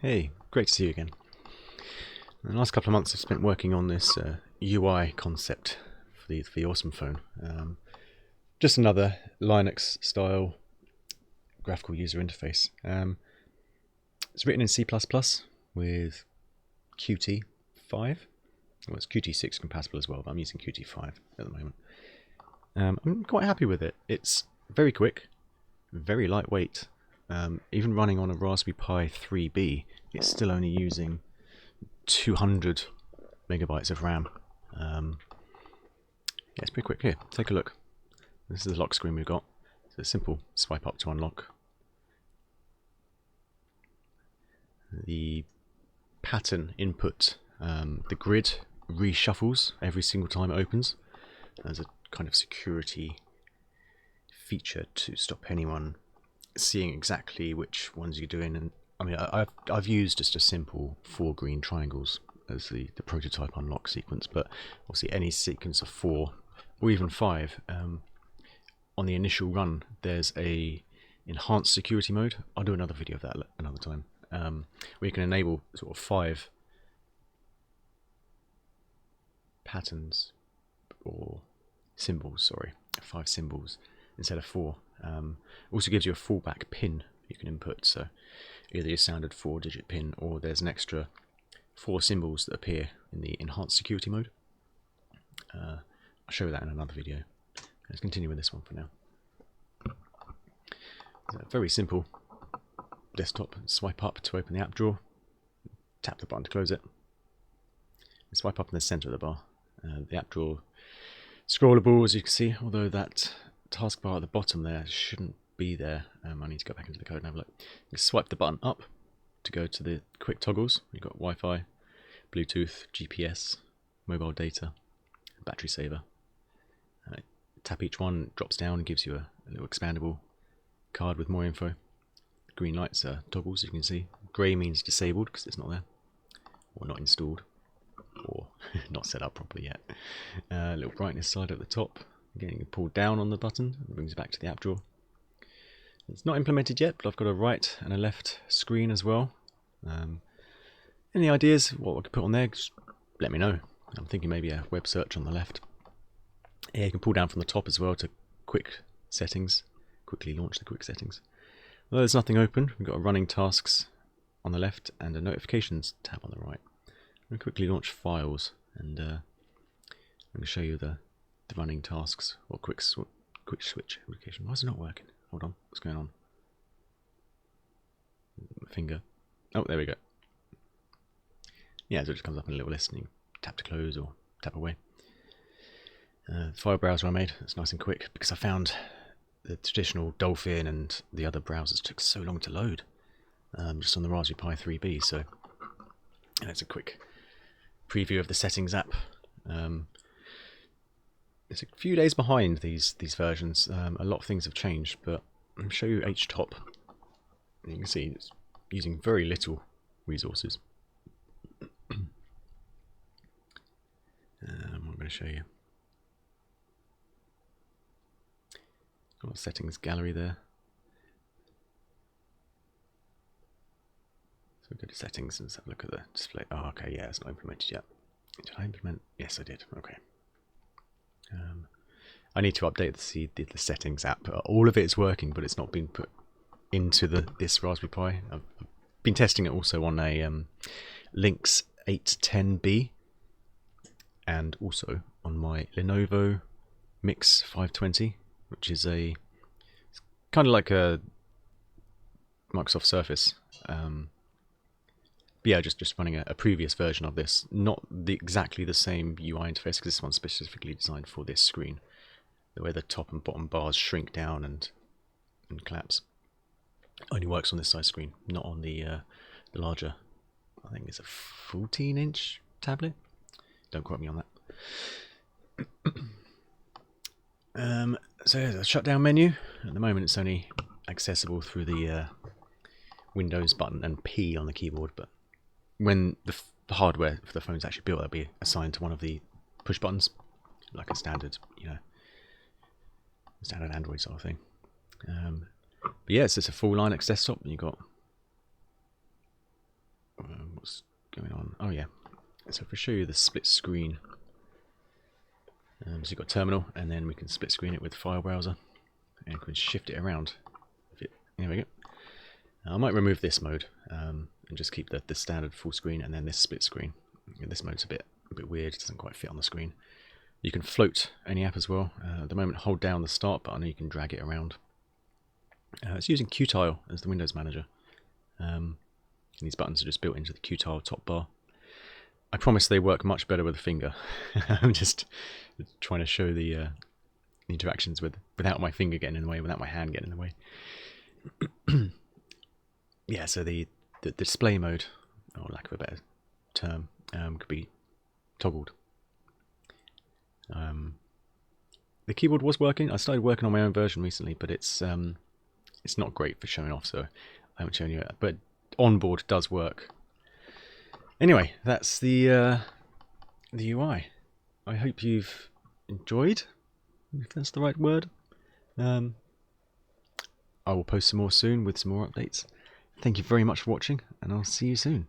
Hey, great to see you again. In the last couple of months I've spent working on this UI concept for the OSM Phone. Just another Linux style graphical user interface. It's written in C++ with Qt5. Well, it's Qt6 compatible as well, but I'm using Qt5 at the moment. I'm quite happy with it. It's very quick, very lightweight. Even running on a Raspberry Pi 3B, it's still only using 200 megabytes of RAM. Yeah, it's pretty quick. Here, take a look. This is the lock screen we've got. It's a simple swipe up to unlock. The pattern input, the grid reshuffles every single time it opens. There's a kind of security feature to stop anyone seeing exactly which ones you're doing. And I mean, I've used just a simple 4 green triangles as the prototype unlock sequence, but obviously any sequence of 4 or even 5 on the initial run, there's a enhanced security mode. I'll do another video of that another time, where you can enable sort of 5 patterns or symbols, sorry, 5 symbols instead of 4. Also gives you a fallback pin you can input, so either your standard 4-digit pin or there's an extra 4 symbols that appear in the enhanced security mode. I'll show you that in another video. Let's continue with this one for now. So very simple desktop. Swipe up to open the app drawer, tap the button to close it, and swipe up in the center of the bar. The app drawer scrollable, as you can see, although that taskbar at the bottom there shouldn't be there. I need to go back into the code and have a look. You swipe the button up to go to the quick toggles. You've got Wi-Fi, Bluetooth, GPS, mobile data, battery saver. Tap each one, drops down and gives you a little expandable card with more info. Green lights are toggles, you can see. Grey means disabled because it's not there, or not installed, or not set up properly yet. Little brightness side at the top. Again, you can pull down on the button, it brings you back to the app drawer. It's not implemented yet, but I've got a right and a left screen as well. Any ideas what I could put on there, just let me know. I'm thinking maybe a web search on the left. Yeah, you can pull down from the top as well to quick settings, quickly launch the quick settings. Although there's nothing open, we've got a running tasks on the left and a notifications tab on the right. I'm going to quickly launch files, and I'm going to show you the running tasks or quick switch application. Why is it not working? Hold on, what's going on? My finger. Oh, there we go. Yeah, so it just comes up in a little list and you tap to close or tap away. File browser I made, it's nice and quick because I found the traditional Dolphin and the other browsers took so long to load just on the Raspberry Pi 3B, so it's a quick preview of the settings app. It's a few days behind these versions. A lot of things have changed, but I'll show you HTOP. You can see it's using very little resources. I'm going to show you. Got a settings gallery there. So we go to settings and let's have a look at the display. Oh, okay, yeah, it's not implemented yet. Did I implement? Yes, I did. Okay. I need to update the settings app. All of it is working, but it's not been put into this Raspberry Pi. I've been testing it also on a Lynx 810B and also on my Lenovo Mix 520, which is it's kind of like a Microsoft Surface. But yeah, just running a previous version of this, not exactly the same UI interface, because this one's specifically designed for this screen, the way the top and bottom bars shrink down and collapse. Only works on this size screen, not on the larger. I think it's a 14-inch tablet. Don't quote me on that. So yeah, the shutdown menu. At the moment, it's only accessible through the Windows button and P on the keyboard, but when the hardware for the phone is actually built, it'll be assigned to one of the push buttons, like a standard, standard Android sort of thing. But yeah, it's a full Linux desktop, and you've got going on? Oh yeah. So if I show you the split screen, so you've got terminal, and then we can split screen it with file browser, and we can shift it around. Here we go. I might remove this mode and just keep the standard full screen, and then this split screen. And this mode's a bit weird; it doesn't quite fit on the screen. You can float any app as well. At the moment, hold down the start button, and you can drag it around. It's using Qtile as the Windows manager. And these buttons are just built into the Qtile top bar. I promise they work much better with a finger. I'm just trying to show the interactions without my finger getting in the way, without my hand getting in the way. Yeah, so the display mode, or lack of a better term, could be toggled. The keyboard was working. I started working on my own version recently, but it's not great for showing off, so I haven't shown you it. But onboard does work. Anyway, that's the UI. I hope you've enjoyed, if that's the right word. I will post some more soon with some more updates. Thank you very much for watching, and I'll see you soon.